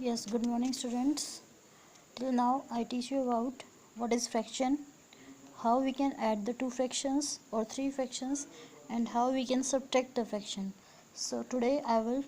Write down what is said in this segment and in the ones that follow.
Yes, good morning students. Till now I teach you about what is fraction, how we can add the two fractions or three fractions, and how we can subtract the fraction. So today I will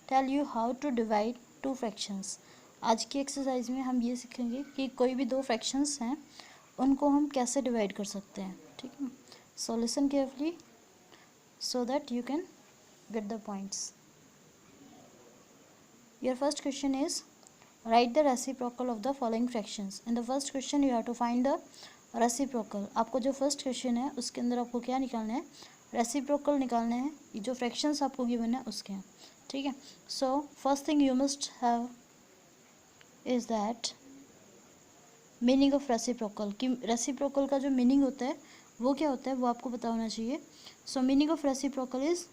tell you how to divide two fractions. आज की exercise में हम ये सीखेंगे कि कोई भी दो फ्रैक्शंस हैं उनको हम कैसे डिवाइड कर सकते हैं. ठीक है. So listen carefully so that you can get the points. Your first question is write the reciprocal of the following fractions. In the first question you have to find the reciprocal. आपको जो first question है उसके अंदर आपको क्या निकालना है, reciprocal निकालना है. ये जो फ्रैक्शंस आपको गिवन है उसके हैं. ठीक है. So first thing you must have is that meaning of reciprocal. कि रेसिप्रोकल का जो मीनिंग होता है वो क्या होता है वो आपको पता होना चाहिए. सो मीनिंग ऑफ रेसिप्रोकल इज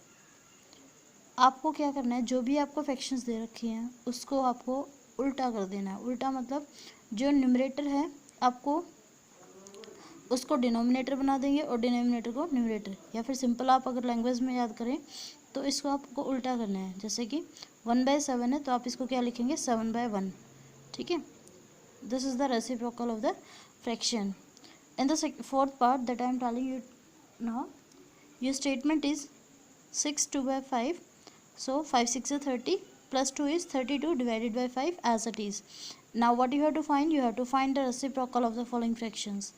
आपको क्या करना है, जो भी आपको फ्रैक्शंस दे रखी हैं उसको आपको उल्टा कर देना है. उल्टा मतलब जो न्यूमरेटर है आपको उसको डिनोमिनेटर बना देंगे और डिनोमिनेटर को न्यूमरेटर. या फिर सिंपल आप अगर लैंग्वेज में याद करें तो इसको आपको उल्टा करना है. जैसे कि 1/7 है तो आप इसको क्या लिखेंगे 7/1. ठीक है. This is the reciprocal of the fraction. In the fourth part that I am telling you now, your statement is 6 2/5. So 5 6 is 30 plus 2 is 32 divided by 5 as it is. Now what you have to find? You have to find the reciprocal of the following fractions.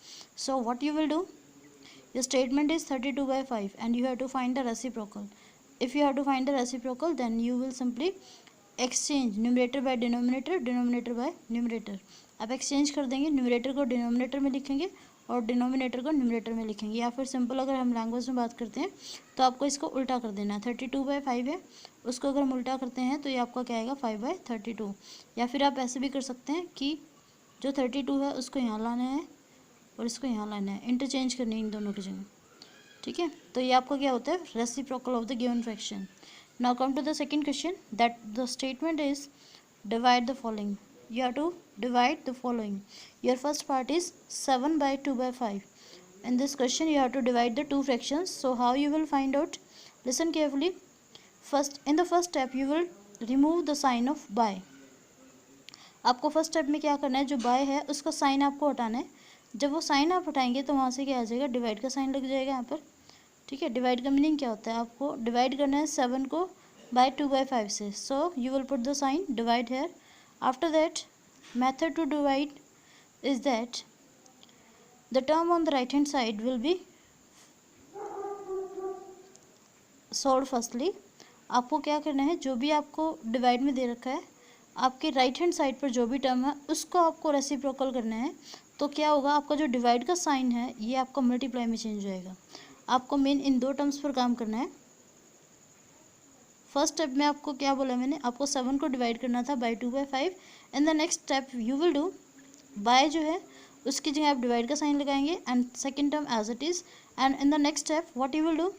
So what you will do? Your statement is 32/5 and you have to find the reciprocal. If you have to find the reciprocal, then you will simply exchange numerator by denominator, denominator by numerator. आप exchange कर देंगे, numerator को denominator में लिखेंगे और denominator को numerator में लिखेंगे. या फिर सिंपल अगर हम लैंग्वेज में बात करते हैं तो आपको इसको उल्टा कर देना है. 32/5 है, उसको अगर हम उल्टा करते हैं तो ये आपका क्या आएगा 5/32. या फिर आप ऐसे भी कर सकते हैं कि जो 32 है उसको यहाँ लाना है और इसको यहाँ लाना है, इंटरचेंज करनी है इन दोनों की जगह. ठीक है. तो ये आपका क्या होता है reciprocal of the given fraction. Now come to the second question that the statement is divide the following. You have to divide the following. Your first part is 7/2/5. In this question you have to divide the two fractions. So how you will find out? Listen carefully. First, in the first step you will remove the sign of by. आपको first step में क्या करना है, जो bye है उसका sign आपको हटाना है. जब वो साइन आप हटाएंगे तो वहाँ से क्या आ जाएगा, डिवाइड का साइन लग जाएगा यहाँ पर. ठीक है. डिवाइड का मीनिंग क्या होता है, आपको डिवाइड करना है 7 को बाय 2/5 से. So you will put the sign divide here. After that, method to divide is that the term on the right hand side will be solved firstly. आपको क्या करना है, जो भी आपको डिवाइड में दे रखा है आपके राइट हैंड साइड पर जो भी टर्म है उसको आपको रेसिप्रोकल करना है. तो क्या होगा, आपका जो डिवाइड का साइन है ये आपका मल्टीप्लाई में चेंज हो जाएगा. आपको मेन इन दो टर्म्स पर काम करना है. फर्स्ट स्टेप में आपको क्या बोला मैंने, आपको 7 को डिवाइड करना था by 2/5. In the next step you will do by जो है उसकी जगह आप डिवाइड का साइन लगाएंगे and second term as it is. And in the next step what you will do,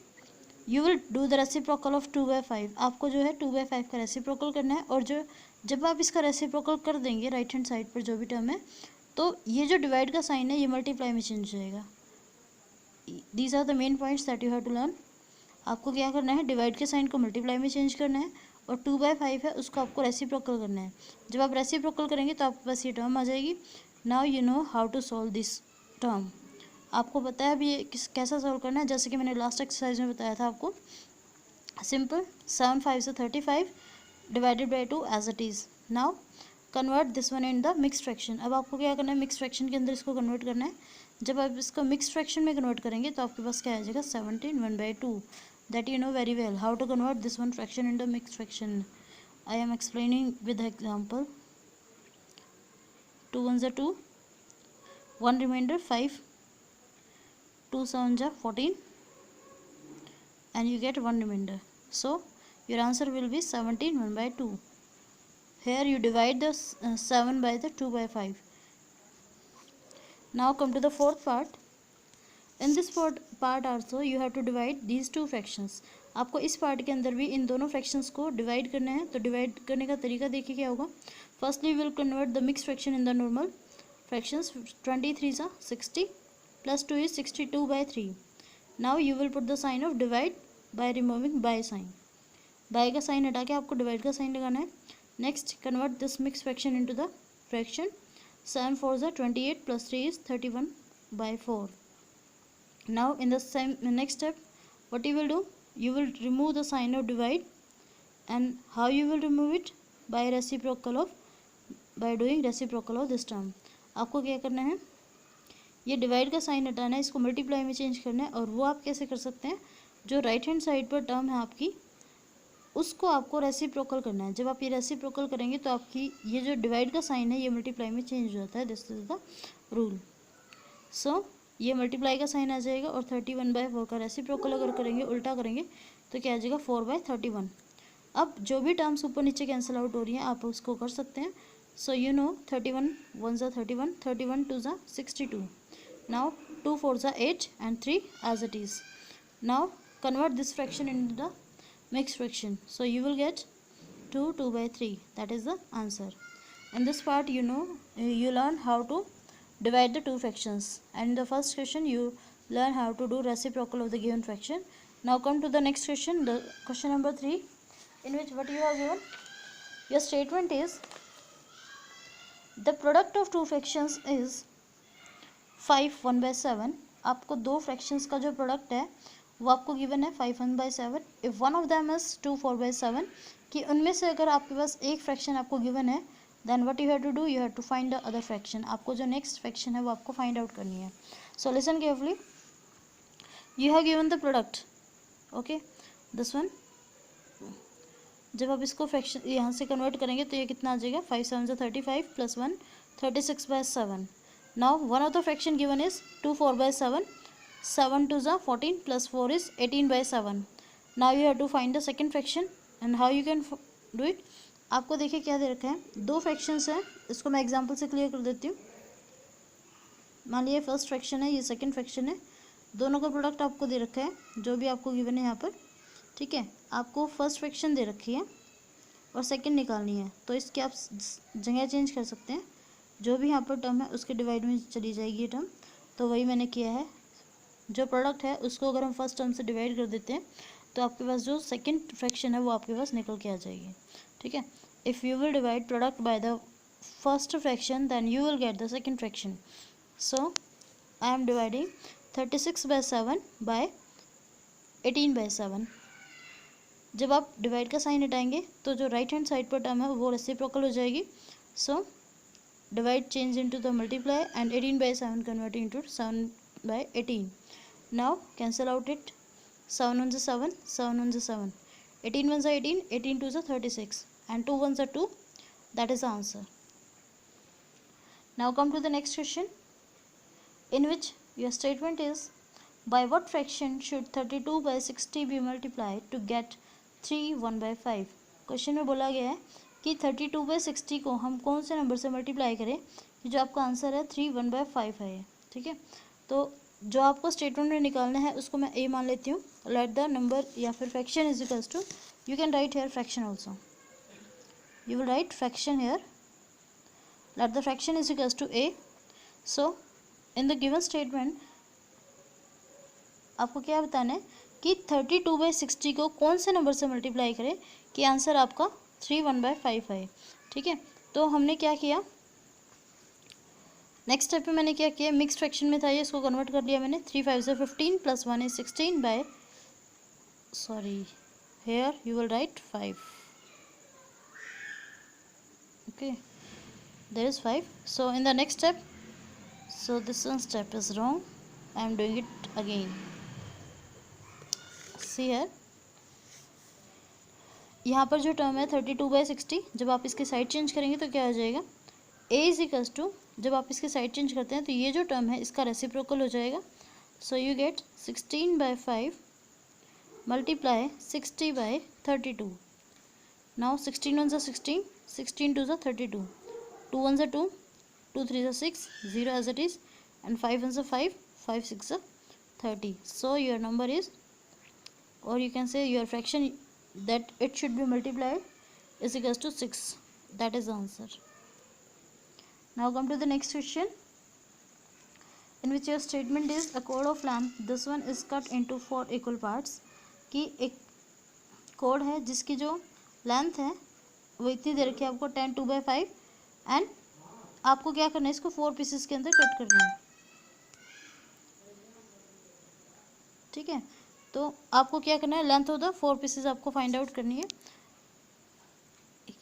you will do the reciprocal of 2/5. आपको जो है 2/5 का रेसिप्रोकल करना है. और जो जब आप इसका रेसिप्रोकल कर देंगे राइट हैंड साइड पर जो भी टर्म है तो ये जो डिवाइड का साइन है ये मल्टीप्लाई में चेंज हो जाएगा. These are the main points that you have to learn. आपको क्या करना है, डिवाइड के साइन को मल्टीप्लाई में चेंज करना है और 2/5 है उसको आपको रेसिप्रोकल करना है. जब आप रेसिप्रोकल करेंगे तो आपके पास ये टर्म आ जाएगी. Now you know how to solve this term. आपको पता है अभी ये कैसा सॉल्व करना है, जैसे कि मैंने लास्ट एक्सरसाइज में बताया था आपको. सिंपल 7 5 से 35 divided by 2 as it is. Now convert this one in the mix fraction. अब आपको क्या करना है, मिक्स फ्रैक्शन के अंदर इसको कन्वर्ट करना है. जब आप इसको मिक्स फ्रैक्शन में कन्वर्ट करेंगे तो आपके पास क्या आ जाएगा 17 1/2. That you know very well how to convert this one fraction into mixed fraction. I am explaining with the example. 2 1s are 2, 1 remainder 5, 2 7s are 14 and you get 1 remainder. So your answer will be 17 1/2. Here you divide the 7 by the 2/5. Now come to the fourth part. In this part also you have to divide these two fractions. आपको इस part के अंदर भी इन दोनों fractions को divide करना है. तो डिवाइड करने का तरीका देखिए क्या होगा. Firstly will convert the mix fraction in the normal fractions. 23 is 60 plus 2 is 62/3. Now you will put the sign of divide by removing by sign. By का साइन हटा के आपको डिवाइड का साइन लगाना है. Next, convert this mixed fraction into the fraction. 7 4s are 28 plus 3 is 31 by 4. Now in the next step, what you will do, you will remove the sign of divide. And how you will remove it? By doing reciprocal of this term. आपको क्या करना है, ये divide का sign हटाना है, इसको multiply में चेंज करना है। और वो आप कैसे कर सकते हैं, जो राइट हैंड साइड पर टर्म है आपकी, उसको आपको रेसिप्रोकल करना है। जब आप ये रेसिप्रोकल करेंगे तो आपकी ये जो डिवाइड का साइन है ये मल्टीप्लाई में चेंज हो जाता है। This is the rule. So ये मल्टीप्लाई का साइन आ जाएगा और 31/4 का रेसिप्रोकल अगर करेंगे, उल्टा करेंगे, तो क्या आ जाएगा 4/31। अब जो भी टर्म्स ऊपर नीचे कैंसिल आउट हो रही हैं आप उसको कर सकते हैं। So you know 31 1s are 31, 31 2s are 62. Now 2 4s are 8 and 3 as it is. Now convert this fraction into the mixed fraction. So you will get 2/3. That is the answer. In this part, you know, you learn how to divide the two fractions, and in the first question you learn how to do reciprocal of the given fraction. Now come to the next question, the question number 3, in which what you have given, your statement is the product of two fractions is 5 1/7. आपको दो fractions का जो product है वो आपको given है 5 1/7. If one of them is 2 4/7, कि उनमें से अगर आपके पास एक फ्रैक्शन आपको गिवन है, then what you have to do, you have to find the other fraction. आपको जो नेक्स्ट फ्रैक्शन है वो आपको फाइंड आउट करनी है. So listen carefully, you have given the product, okay, this one. जब आप इसको फ्रैक्शन यहाँ से कन्वर्ट करेंगे तो ये कितना आ जाएगा, 5 7 35 plus 1 36/7. Now one of the fraction given is 2 4/7, 7 2s are 14 plus 4 is 18/7. Now you have to find the second fraction. And how you can do it, आपको देखिए क्या दे रखा है, दो फ्रैक्शंस हैं. इसको मैं एग्जांपल से क्लियर कर देती हूँ. मान लीजिए फर्स्ट फ्रैक्शन है, ये सेकंड फ्रैक्शन है, दोनों का प्रोडक्ट आपको दे रखा है जो भी आपको गिवन है यहाँ पर. ठीक है, आपको फर्स्ट फ्रैक्शन दे रखी है और सेकंड निकालनी है, तो इसकी आप जगह चेंज कर सकते हैं. जो भी यहाँ पर टर्म है उसके डिवाइड में चली जाएगी ये टर्म, तो वही मैंने किया है. जो प्रोडक्ट है उसको अगर हम फर्स्ट टर्म से डिवाइड कर देते हैं तो आपके पास जो सेकंड फ्रैक्शन है वो आपके पास निकल के आ जाएगी. ठीक है, if you will divide product by the first fraction then you will get the second fraction. So I am dividing 36/7 by 18/7. जब आप डिवाइड का साइन हटाएंगे तो जो राइट हैंड साइड पर टर्म है वो रेसिप्रोकल हो जाएगी. So divide change into the multiply and 18/7 convert into 7/18. Now cancel out it. 7 1s are 7, 7 1s are 7, 18 1s are 18, 18 2s are 36, and 2 1s are 2. That is the answer. Now come to the next question, in which your statement is, by what fraction should 32/60 be multiplied to get 3 1/5. Question में बोला गया है कि 32/60 को हम कौन से number से मल्टीप्लाई करें कि जो आपका आंसर है 3 1/5 है. ठीक है, तो जो आपको स्टेटमेंट में निकालना है उसको मैं ए मान लेती हूँ. लेट द नंबर या फिर fraction is equals to, you can write here fraction also, you will write fraction here. Let the fraction is equals to a. So in the given statement आपको क्या बताना है कि 32/60 को कौन से नंबर से मल्टीप्लाई करें कि आंसर आपका 3 1/5 है. ठीक है, तो हमने क्या किया, नेक्स्ट स्टेप में मैंने क्या किया, मिक्स फ्रैक्शन में था ये, इसको कन्वर्ट कर लिया मैंने. 3 5s are 15 plus 1 is 16 by, sorry here you will write 5. Okay, there is 5. So in the next step, so this one step is wrong, I am doing it again. See here, यहाँ पर जो term है 32/60, जब आप इसकी side change करेंगे तो क्या हो जाएगा, a इज इक्वल्स टू, जब आप इसकी साइड चेंज करते हैं तो ये जो टर्म है इसका रेसिप्रोकल हो जाएगा. So you get 16/5 multiply 60/32. Now 16 1s are 16, 16 2s are 32, 2 1s are 2, 2 3s are 6, 0 as it is, and 5 1s are 5, 5 6 are 30. So your number is, or you can say your fraction that it should be multiplied is equals to 6. That is the answer. Now come to the next question, in which your statement is a chord of length. This one is cut into 4 equal parts. कि एक code है जिसकी जो length है वो इतनी दे रखी है आपको 10 2/5 एंड आपको क्या करना है, इसको 4 पीसेस के अंदर कट करना है। ठीक है, तो आपको क्या करना है, लेंथ ऑफ द 4 पीसेस आपको फाइंड आउट करनी है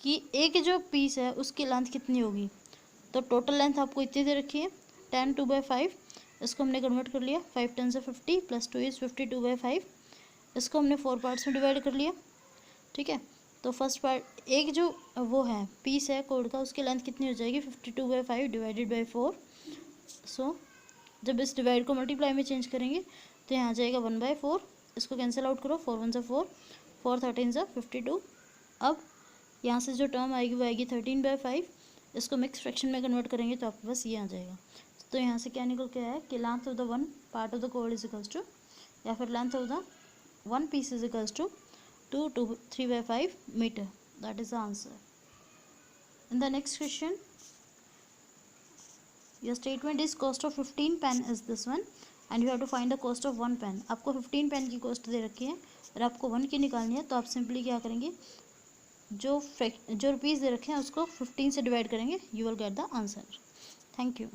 कि एक जो पीस है उसकी लेंथ कितनी होगी। तो टोटल लेंथ आपको इतनी दे रखी है 10 2/5, इसको हमने कन्वर्ट कर लिया 5 10 से 50 प्लस 2 इज़ 50 2/5, इसको हमने 4 पार्ट्स में डिवाइड कर लिया। ठीक है, तो फर्स्ट पार्ट एक जो वो है पीस है कोड का, उसकी लेंथ कितनी हो जाएगी 52/5 डिवाइडेड बाई 4। सो जब इस डिवाइड को मल्टीप्लाई में चेंज करेंगे तो यहाँ आ जाएगा 1/4, इसको कैंसिल आउट करो, 4 1 से 4, 4 13 से 52। अब यहाँ से जो टर्म आएगी वो आएगी 13/5, इसको मिक्स फ्रैक्शन में कन्वर्ट करेंगे तो आपके पास ये आ जाएगा। तो यहाँ से क्या निकल के आया कि length of the one part of the code is equals to, या फिर length of the one piece is equals to 2 to 3/5 meter. That is the answer. In the next question, your statement is cost of 15 pen is this one and you have to find the cost of 1 pen. आपको 15 pen की cost दे रखी है और आपको 1 की निकालनी है, तो आप सिंपली क्या करेंगे, जो रुपीज़ दे रखे हैं उसको 15 से डिवाइड करेंगे, you will get the answer. Thank you.